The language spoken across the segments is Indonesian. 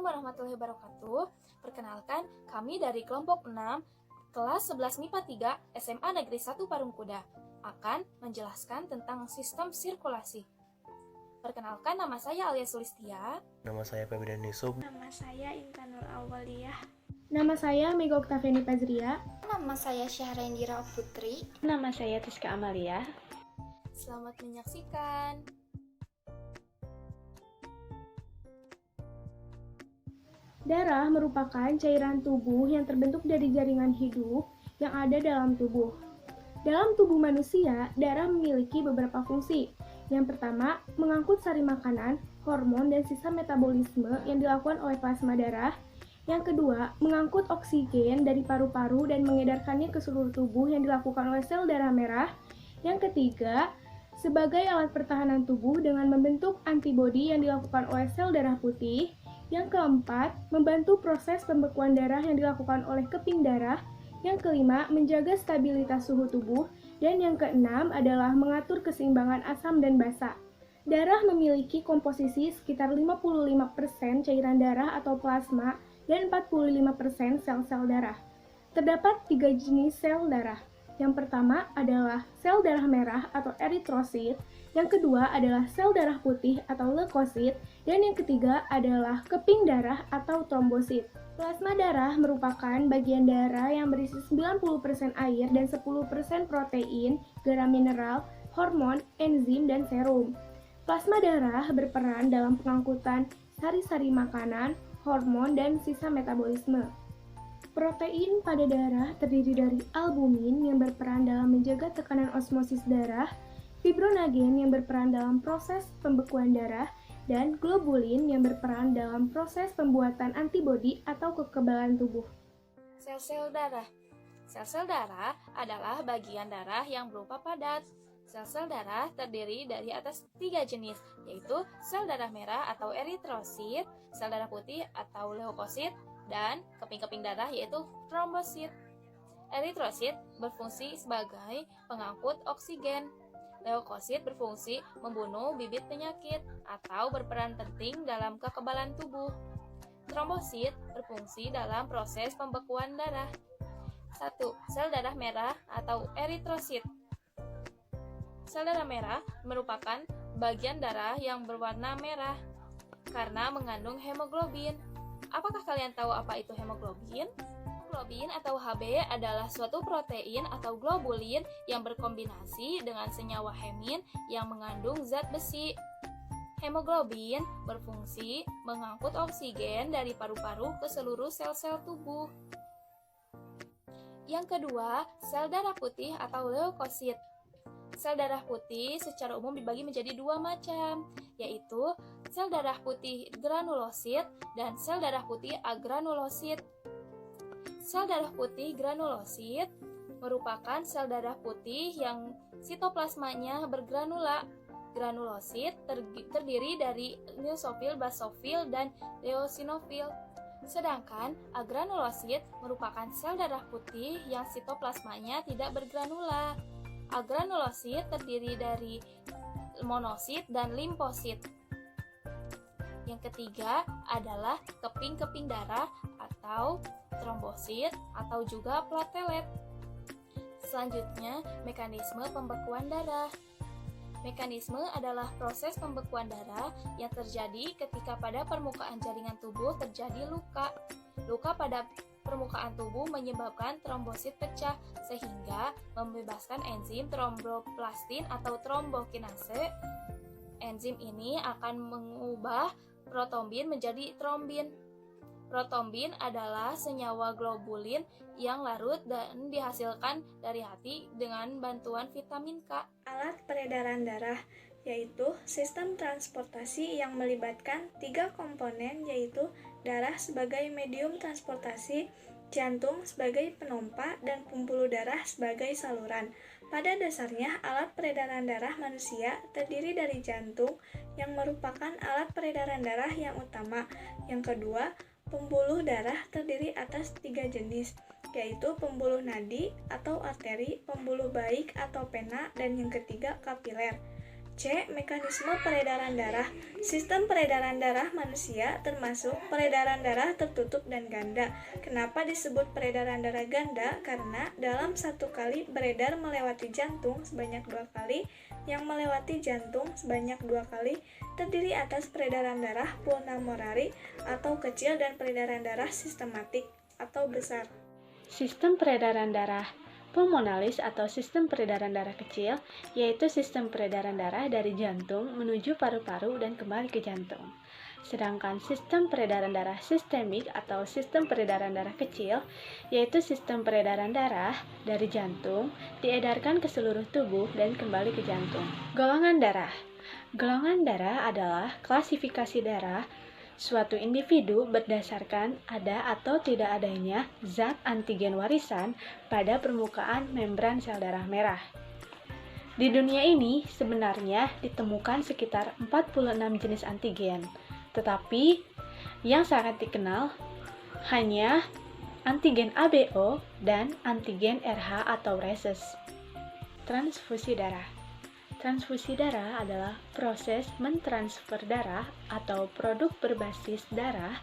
warahmatullahi wabarakatuh. Perkenalkan, kami dari kelompok 6, kelas 11 MIPA 3, SMA Negeri 1 Parungkuda, akan menjelaskan tentang sistem sirkulasi. Perkenalkan, nama saya Alia Sulistia. Nama saya Febrian Yusuf. Nama saya Intanur Awaliyah. Nama saya Mega Oktaviani Pazria. Nama saya Syahrendira Putri. Nama saya Tiska Amalia. Selamat menyaksikan. Darah merupakan cairan tubuh yang terbentuk dari jaringan hidup yang ada dalam tubuh. Dalam tubuh manusia, darah memiliki beberapa fungsi. Yang pertama, mengangkut sari makanan, hormon, dan sisa metabolisme yang dilakukan oleh plasma darah. Yang kedua, mengangkut oksigen dari paru-paru dan mengedarkannya ke seluruh tubuh yang dilakukan oleh sel darah merah. Yang ketiga, sebagai alat pertahanan tubuh dengan membentuk antibodi yang dilakukan oleh sel darah putih. Yang keempat, membantu proses pembekuan darah yang dilakukan oleh keping darah. Yang kelima, menjaga stabilitas suhu tubuh. Dan yang keenam adalah mengatur keseimbangan asam dan basa. Darah memiliki komposisi sekitar 55% cairan darah atau plasma dan 45% sel-sel darah. Terdapat 3 jenis sel darah. Yang pertama adalah sel darah merah atau eritrosit, yang kedua adalah sel darah putih atau leukosit, dan yang ketiga adalah keping darah atau trombosit. Plasma darah merupakan bagian darah yang berisi 90% air dan 10% protein, garam mineral, hormon, enzim, dan serum. Plasma darah berperan dalam pengangkutan sari-sari makanan, hormon, dan sisa metabolisme. Protein pada darah terdiri dari albumin yang berperan dalam menjaga tekanan osmosis darah, fibronagen yang berperan dalam proses pembekuan darah, dan globulin yang berperan dalam proses pembuatan antibodi atau kekebalan tubuh. Sel-sel darah. Sel-sel darah adalah bagian darah yang berupa padat. Sel-sel darah terdiri dari atas 3 jenis, yaitu sel darah merah atau eritrosit, sel darah putih atau leukosit, dan keping-keping darah yaitu trombosit. Eritrosit berfungsi sebagai pengangkut oksigen. Leukosit berfungsi membunuh bibit penyakit atau berperan penting dalam kekebalan tubuh. Trombosit berfungsi dalam proses pembekuan darah. 1. Sel darah merah atau eritrosit. Sel darah merah merupakan bagian darah yang berwarna merah karena mengandung hemoglobin. Apakah kalian tahu apa itu hemoglobin? Hemoglobin atau Hb adalah suatu protein atau globulin yang berkombinasi dengan senyawa hemin yang mengandung zat besi. Hemoglobin berfungsi mengangkut oksigen dari paru-paru ke seluruh sel-sel tubuh. Yang kedua, sel darah putih atau leukosit. Sel darah putih secara umum dibagi menjadi 2 macam, yaitu sel darah putih granulosit dan sel darah putih agranulosit. Sel darah putih granulosit merupakan sel darah putih yang sitoplasmanya bergranula. Granulosit terdiri dari neutropil, basofil, dan eosinofil. Sedangkan agranulosit merupakan sel darah putih yang sitoplasmanya tidak bergranula. Agranulosit terdiri dari monosit dan limfosit. Yang ketiga adalah keping-keping darah atau trombosit atau juga platelet. Selanjutnya, mekanisme pembekuan darah. Mekanisme adalah proses pembekuan darah yang terjadi ketika pada permukaan jaringan tubuh terjadi luka. Luka pada permukaan tubuh menyebabkan trombosit pecah sehingga membebaskan enzim tromboplastin atau trombokinase. Enzim ini akan mengubah protombin menjadi trombin. Protombin adalah senyawa globulin yang larut dan dihasilkan dari hati dengan bantuan vitamin K. Alat peredaran darah yaitu sistem transportasi yang melibatkan 3 komponen, yaitu darah sebagai medium transportasi, jantung sebagai penompa, dan pembuluh darah sebagai saluran. Pada dasarnya, alat peredaran darah manusia terdiri dari jantung yang merupakan alat peredaran darah yang utama. Yang kedua, pembuluh darah terdiri atas 3 jenis, yaitu pembuluh nadi atau arteri, pembuluh baik atau pena, dan yang ketiga kapiler. C. Mekanisme peredaran darah. Sistem peredaran darah manusia termasuk peredaran darah tertutup dan ganda. Kenapa disebut peredaran darah ganda? Karena dalam satu kali beredar melewati jantung sebanyak 2 kali, yang melewati jantung sebanyak 2 kali terdiri atas peredaran darah pulmonari atau kecil dan peredaran darah sistematik atau besar. Sistem peredaran darah pulmonalis atau sistem peredaran darah kecil, yaitu sistem peredaran darah dari jantung menuju paru-paru dan kembali ke jantung. Sedangkan sistem peredaran darah sistemik atau sistem peredaran darah kecil, yaitu sistem peredaran darah dari jantung diedarkan ke seluruh tubuh dan kembali ke jantung. Golongan darah. Golongan darah adalah klasifikasi darah suatu individu berdasarkan ada atau tidak adanya zat antigen warisan pada permukaan membran sel darah merah. Di dunia ini sebenarnya ditemukan sekitar 46 jenis antigen, tetapi yang sangat dikenal hanya antigen ABO dan antigen RH atau rhesus. Transfusi darah. Transfusi darah adalah proses mentransfer darah atau produk berbasis darah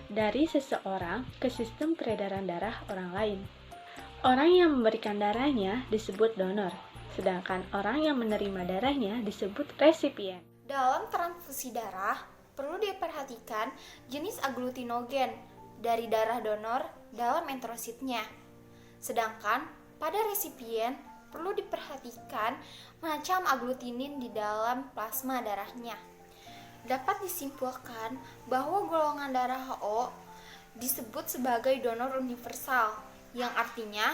dari seseorang ke sistem peredaran darah orang lain. Orang yang memberikan darahnya disebut donor, sedangkan orang yang menerima darahnya disebut resipien. Dalam transfusi darah, perlu diperhatikan jenis aglutinogen dari darah donor dalam enterositnya. Sedangkan pada resipien, perlu diperhatikan macam aglutinin di dalam plasma darahnya. Dapat disimpulkan bahwa golongan darah O disebut sebagai donor universal, yang artinya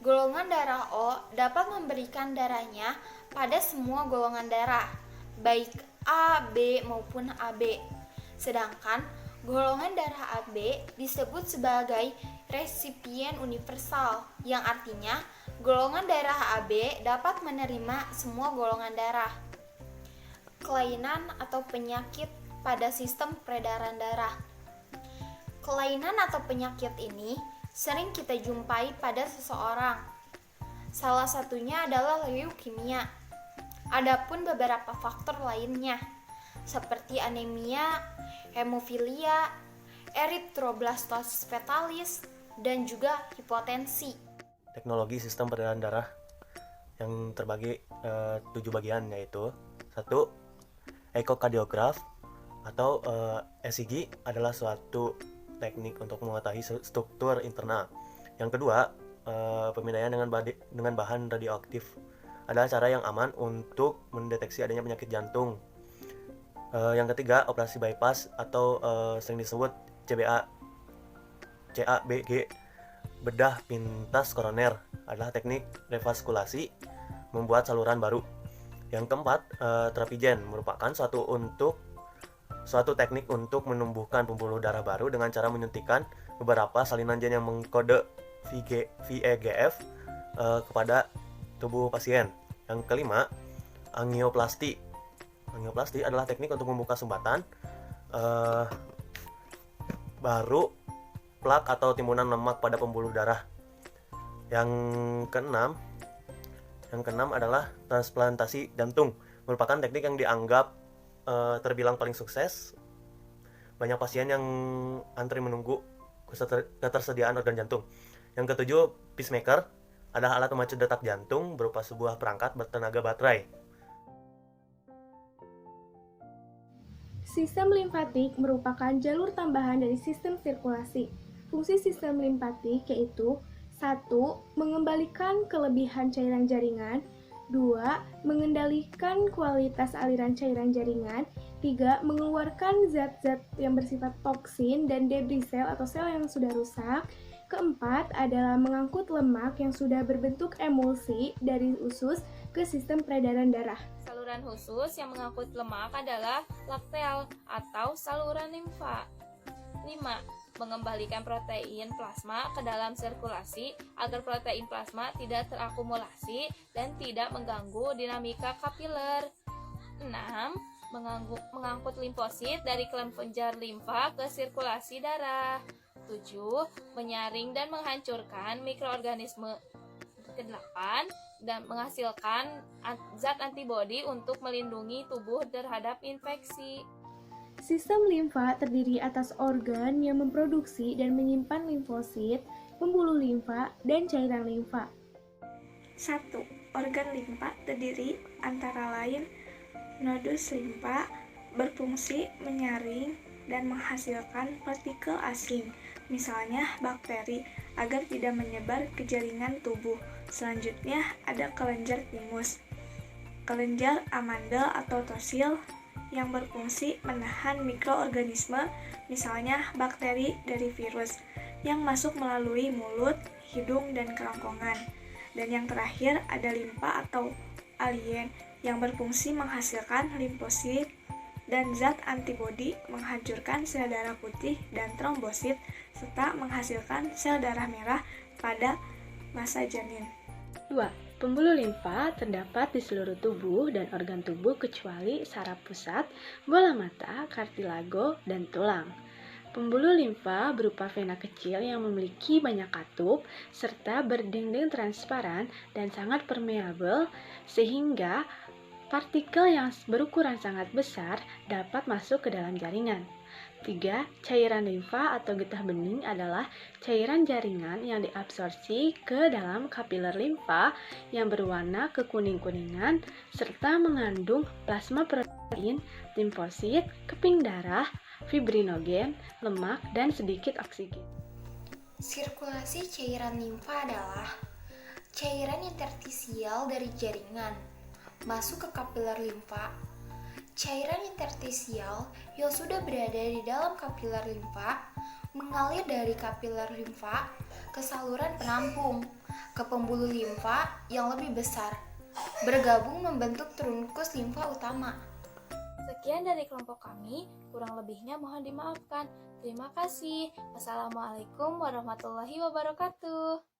golongan darah O dapat memberikan darahnya pada semua golongan darah, baik A, B maupun AB. Sedangkan golongan darah AB disebut sebagai resipien universal, yang artinya golongan darah AB dapat menerima semua golongan darah. Kelainan atau penyakit pada sistem peredaran darah. Kelainan atau penyakit ini sering kita jumpai pada seseorang. Salah satunya adalah leukemia. Adapun beberapa faktor lainnya seperti anemia, hemofilia, eritroblastosis fetalis, dan juga hipotensi. Teknologi sistem peredaran darah yang terbagi 7 bagian, yaitu 1. Ekokardiograf atau ECG adalah suatu teknik untuk mengetahui struktur internal. Yang kedua, pemindaian dengan bahan radioaktif adalah cara yang aman untuk mendeteksi adanya penyakit jantung. Yang ketiga, operasi bypass atau sering disebut CABG, bedah pintas koroner, adalah teknik revaskulasi membuat saluran baru. Yang keempat, terapi gen merupakan suatu teknik untuk menumbuhkan pembuluh darah baru dengan cara menyuntikkan beberapa salinan gen yang mengkode VEGF kepada tubuh pasien. Yang kelima, angioplasti. Angioplasti adalah teknik untuk membuka sumbatan baru plak atau timbunan lemak pada pembuluh darah. Yang keenam adalah transplantasi jantung, merupakan teknik yang dianggap terbilang paling sukses. Banyak pasien yang antri menunggu ketersediaan organ jantung. Yang ketujuh, pacemaker adalah alat pemacu detak jantung berupa sebuah perangkat bertenaga baterai. Sistem limfatik merupakan jalur tambahan dari sistem sirkulasi. Fungsi sistem limpatik yaitu 1. Mengembalikan kelebihan cairan jaringan, 2. Mengendalikan kualitas aliran cairan jaringan, 3. Mengeluarkan zat-zat yang bersifat toksin dan debris sel atau sel yang sudah rusak, keempat adalah mengangkut lemak yang sudah berbentuk emulsi dari usus ke sistem peredaran darah. Saluran khusus yang mengangkut lemak adalah lakteal atau saluran limfa. 5. Mengembalikan protein plasma ke dalam sirkulasi agar protein plasma tidak terakumulasi dan tidak mengganggu dinamika kapiler. 6. Mengangkut limfosit dari kelenjar limfa ke sirkulasi darah. 7. Menyaring dan menghancurkan mikroorganisme. 8. dan menghasilkan zat antibodi untuk melindungi tubuh terhadap infeksi. Sistem limfa terdiri atas organ yang memproduksi dan menyimpan limfosit, pembuluh limfa, dan cairan limfa. 1. Organ limfa terdiri antara lain nodus limfa, berfungsi menyaring dan menghasilkan partikel asing, misalnya bakteri, agar tidak menyebar ke jaringan tubuh. Selanjutnya ada kelenjar timus, kelenjar amandel atau tosil, yang berfungsi menahan mikroorganisme, misalnya bakteri dari virus, yang masuk melalui mulut, hidung, dan kerongkongan. Dan yang terakhir ada limfa atau alien, yang berfungsi menghasilkan limfosit dan zat antibodi, menghancurkan sel darah putih dan trombosit, serta menghasilkan sel darah merah pada masa janin. 2. Pembuluh limfa terdapat di seluruh tubuh dan organ tubuh kecuali saraf pusat, bola mata, kartilago, dan tulang. Pembuluh limfa berupa vena kecil yang memiliki banyak katup serta berdinding transparan dan sangat permeabel sehingga partikel yang berukuran sangat besar dapat masuk ke dalam jaringan. 3. Cairan limfa atau getah bening adalah cairan jaringan yang diabsorpsi ke dalam kapiler limfa yang berwarna kekuning-kuningan serta mengandung plasma protein, limfosit, keping darah, fibrinogen, lemak, dan sedikit oksigen. Sirkulasi cairan limfa adalah cairan interstisial dari jaringan masuk ke kapiler limfa. Cairan interstisial yang sudah berada di dalam kapiler limfa mengalir dari kapiler limfa ke saluran penampung, ke pembuluh limfa yang lebih besar, bergabung membentuk trunkus limfa utama. Sekian dari kelompok kami, kurang lebihnya mohon dimaafkan. Terima kasih. Wassalamualaikum warahmatullahi wabarakatuh.